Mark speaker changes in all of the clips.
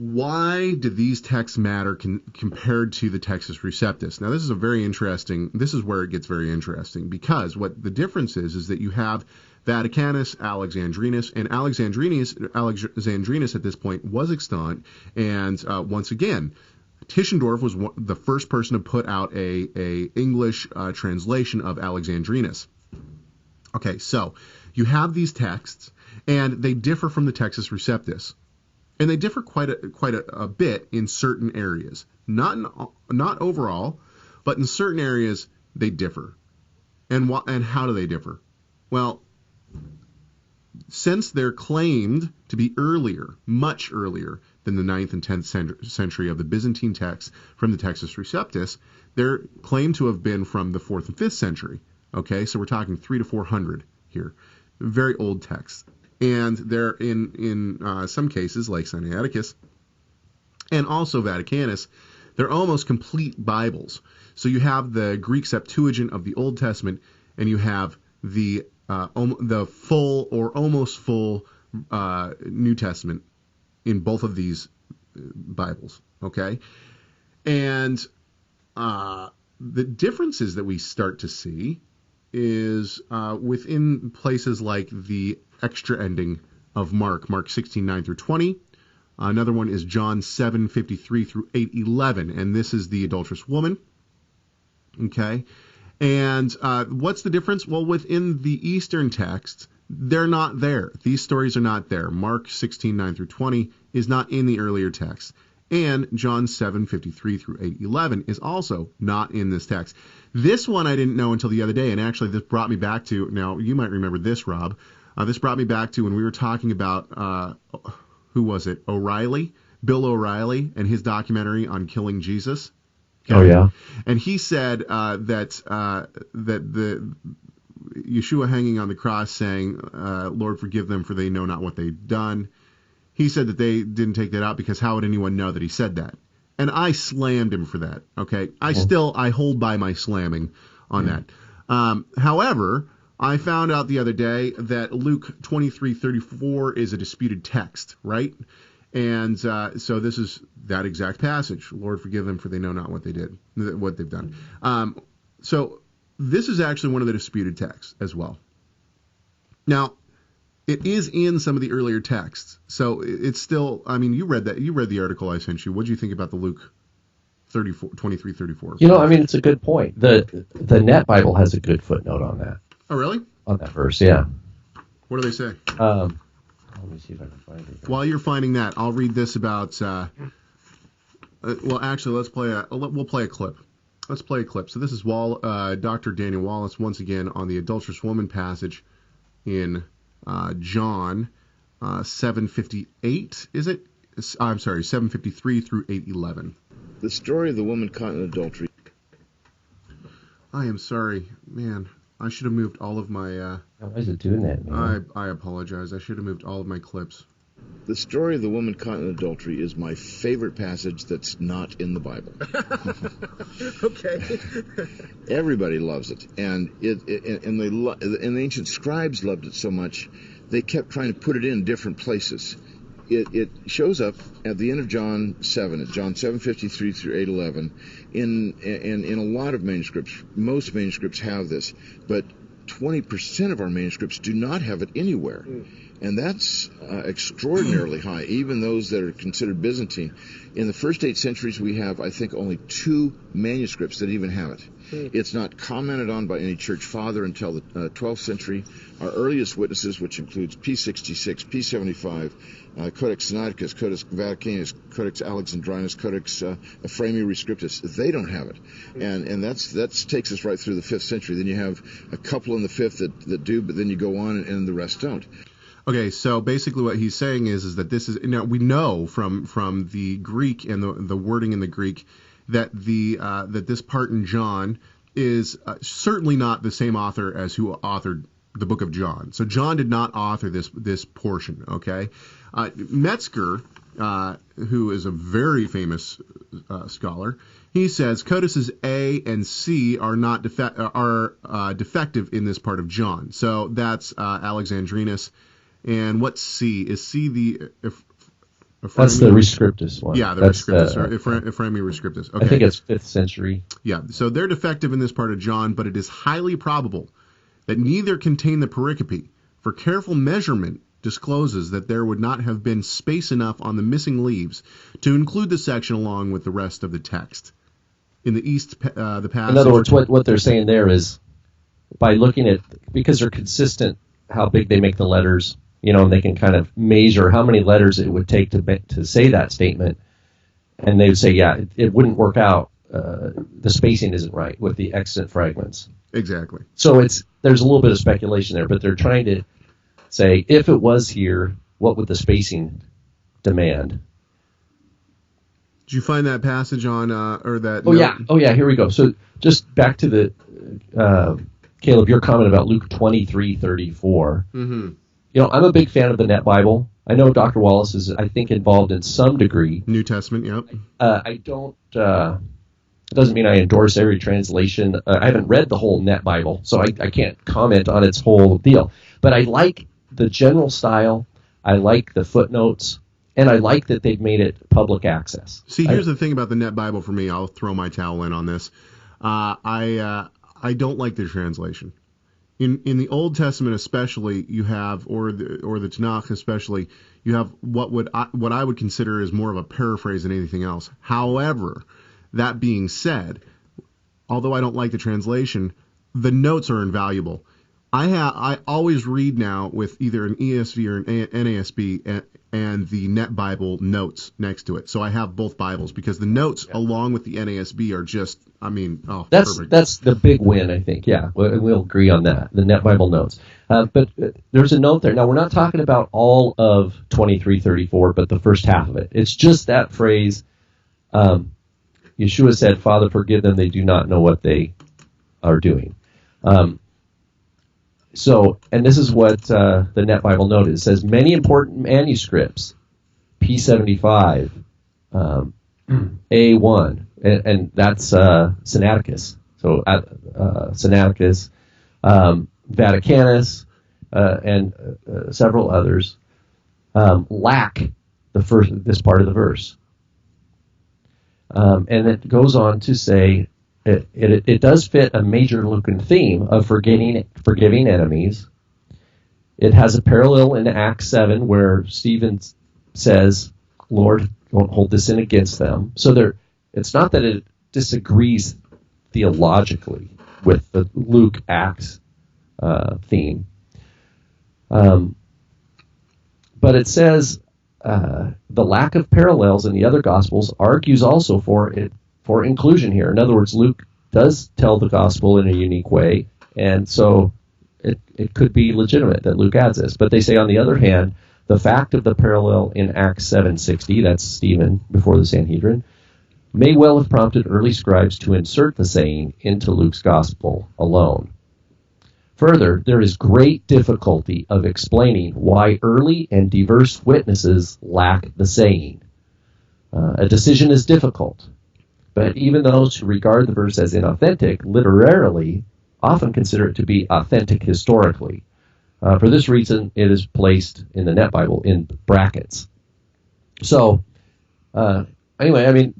Speaker 1: why do these texts matter compared to the Textus Receptus? Now, this is where it gets very interesting, because what the difference is that you have Vaticanus, Alexandrinus, and Alexandrinus at this point was extant, and once again, Tischendorf was the first person to put out a English translation of Alexandrinus. Okay, so you have these texts, and they differ from the Textus Receptus. And they differ quite a bit in certain areas. Not overall, but in certain areas they differ. And how do they differ? Well, since they're claimed to be earlier, much earlier than the 9th and 10th century of the Byzantine texts from the Textus Receptus, they're claimed to have been from the 4th and 5th century. Okay, so we're talking 300 to 400 here. Very old texts. And they're in some cases, like Sinaiticus and also Vaticanus, they're almost complete Bibles. So you have the Greek Septuagint of the Old Testament, and you have the full or almost full New Testament in both of these Bibles. Okay, and the differences that we start to see is within places like the extra ending of Mark 16:9 through 20. Another one is John 7:53 through 8:11, and this is the adulterous woman. Okay, and what's the difference? Well, within the Eastern texts, they're not there. These stories are not there. Mark 16:9 through 20 is not in the earlier text, and John 7:53 through 8:11 is also not in this text. This one I didn't know until the other day, and actually this brought me back to, now you might remember this, Rob. This brought me back to when we were talking about, who was it? Bill O'Reilly, and his documentary on killing Jesus. Okay?
Speaker 2: Oh, yeah.
Speaker 1: And he said that the Yeshua hanging on the cross saying, Lord, forgive them, for they know not what they've done. He said that they didn't take that out because how would anyone know that he said that? And I slammed him for that. Okay, I hold by my slamming on that. However, I found out the other day that Luke 23:34 is a disputed text, right? And so this is that exact passage. Lord, forgive them, for they know not what they've done. So this is actually one of the disputed texts as well. Now, it is in some of the earlier texts, so it's still. I mean, you read the article I sent you. What do you think about the Luke 23:34?
Speaker 2: It's a good point. The Net Bible has a good footnote on that.
Speaker 1: Oh, really?
Speaker 2: On that verse, yeah.
Speaker 1: What do they say?
Speaker 2: Let me see if I can find it.
Speaker 1: While you're finding that, I'll read this about. Well, actually, we'll play a clip. Let's play a clip. So this is Dr. Daniel Wallace once again on the adulterous woman passage in John 7:58. Is it? I'm sorry, 7:53 through 8:11.
Speaker 3: The story of the woman caught in adultery.
Speaker 1: I am sorry, man. I should have moved all of my...
Speaker 2: Why is it doing that, man?
Speaker 1: I apologize. I should have moved all of my clips.
Speaker 3: The story of the woman caught in adultery is my favorite passage that's not in the Bible.
Speaker 1: Okay.
Speaker 3: Everybody loves it. And the ancient scribes loved it so much, they kept trying to put it in different places. It shows up at the end of John 7, at John 7:53 through 8:11, in a lot of manuscripts. Most manuscripts have this, but 20% of our manuscripts do not have it anywhere. And that's extraordinarily high, even those that are considered Byzantine. In the first 8 centuries, we have, I think, only 2 manuscripts that even have it. It's not commented on by any church father until the 12th century. Our earliest witnesses, which includes P66, P75, Codex Sinaiticus, Codex Vaticanus, Codex Alexandrinus, Codex Ephraemi Rescriptus, they don't have it. And that takes us right through the 5th century. Then you have a couple in the 5th that do, but then you go on and the rest don't.
Speaker 1: Okay, so basically what he's saying is that this is, now we know from the Greek and the wording in the Greek that that this part in John is certainly not the same author as who authored the book of John. So John did not author this portion. Okay, Metzger, who is a very famous scholar, he says codices A and C are not defective in this part of John. So that's Alexandrinus. And what's C? Is C the
Speaker 2: That's the Rescriptus one.
Speaker 1: Yeah, the
Speaker 2: That's
Speaker 1: Rescriptus, or Ephraimi Rescriptus. Okay.
Speaker 2: I think it's 5th century.
Speaker 1: Yeah, so they're defective in this part of John, but it is highly probable that neither contain the pericope, for careful measurement discloses that there would not have been space enough on the missing leaves to include the section along with the rest of the text. In the East, the passage...
Speaker 2: In other words, what they're saying there is, by looking at, because they're consistent how big they make the letters, and they can kind of measure how many letters it would take to say that statement, and they would say, yeah, it wouldn't work out. The spacing isn't right with the extant fragments.
Speaker 1: Exactly.
Speaker 2: So there's a little bit of speculation there, but they're trying to say, if it was here, what would the spacing demand?
Speaker 1: Did you find that passage on, or that...
Speaker 2: Oh yeah, here we go. So just back to the, Caleb, your comment about Luke 23:34.
Speaker 1: Mm-hmm.
Speaker 2: I'm a big fan of the Net Bible. I know Dr. Wallace is, I think, involved in some degree.
Speaker 1: New Testament, yep.
Speaker 2: I don't... it doesn't mean I endorse every translation. I haven't read the whole Net Bible, so I can't comment on its whole deal. But I like the general style. I like the footnotes. And I like that they've made it public access.
Speaker 1: See, here's the thing about the Net Bible for me. I'll throw my towel in on this. I don't like the translation. In the Old Testament, especially, you have, or the Tanakh, especially, you have what I would consider is more of a paraphrase than anything else. However, that being said, although I don't like the translation, the notes are invaluable. I always read now with either an ESV or an NASB and the Net Bible notes next to it. So I have both Bibles because the notes along with the NASB are just, perfect.
Speaker 2: That's the big win, I think. Yeah, we'll agree on that, the Net Bible notes. But there's a note there. Now, we're not talking about all of 23:34, but the first half of it. It's just that phrase, Yeshua said, Father, forgive them, they do not know what they are doing. And this is what the Net Bible noted. It says, many important manuscripts, P75, A1, and that's Sinaiticus. So Sinaiticus, Vaticanus, and several others lack this part of the verse. And it goes on to say, it does fit a major Lucan theme of forgiving enemies. It has a parallel in Acts 7 where Stephen says, Lord, don't hold this sin against them. So it's not that it disagrees theologically with the Luke Acts theme. But it says the lack of parallels in the other Gospels argues also for inclusion here. In other words, Luke does tell the gospel in a unique way, and so it could be legitimate that Luke adds this. But they say, on the other hand, the fact of the parallel in Acts 7:60, that's Stephen before the Sanhedrin, may well have prompted early scribes to insert the saying into Luke's gospel alone. Further, there is great difficulty of explaining why early and diverse witnesses lack the saying. A decision is difficult. But even those who regard the verse as inauthentic literarily often consider it to be authentic historically. For this reason, it is placed in the Net Bible in brackets. So, anyway,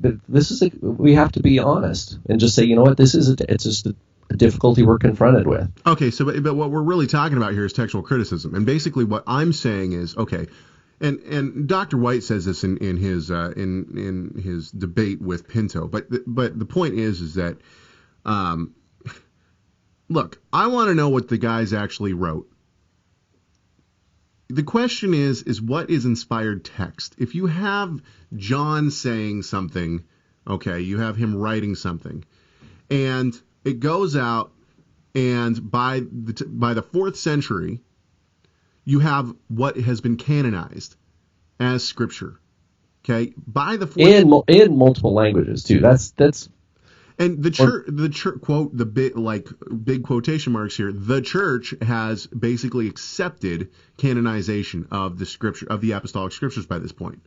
Speaker 2: we have to be honest and just say, you know what, it's just a difficulty we're confronted with.
Speaker 1: Okay, so but what we're really talking about here is textual criticism, and basically what I'm saying is, okay. And Dr. White says this in his debate with Pinto, but the point is that, look, I want to know what the guys actually wrote. The question is what is inspired text? If you have John saying something, okay, you have him writing something, and it goes out, and by the 4th century, you have what has been canonized as scripture. Okay, by the 4th
Speaker 2: in multiple languages too. That's
Speaker 1: and the church quote the big quotation marks here. The church has basically accepted canonization of the scripture of the apostolic scriptures by this point.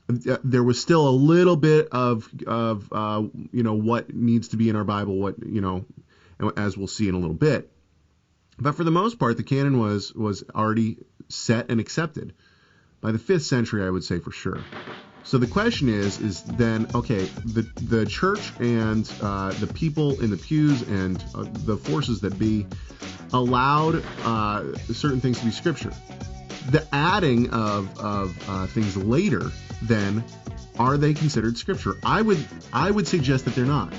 Speaker 1: There was still a little bit of what needs to be in our Bible, as we'll see in a little bit. But for the most part, the canon was already set and accepted. By the 5th century, I would say for sure. So the question is then, okay, the church and the people in the pews and the forces that be allowed certain things to be scripture. The adding of things later, then, are they considered scripture? I would suggest that they're not.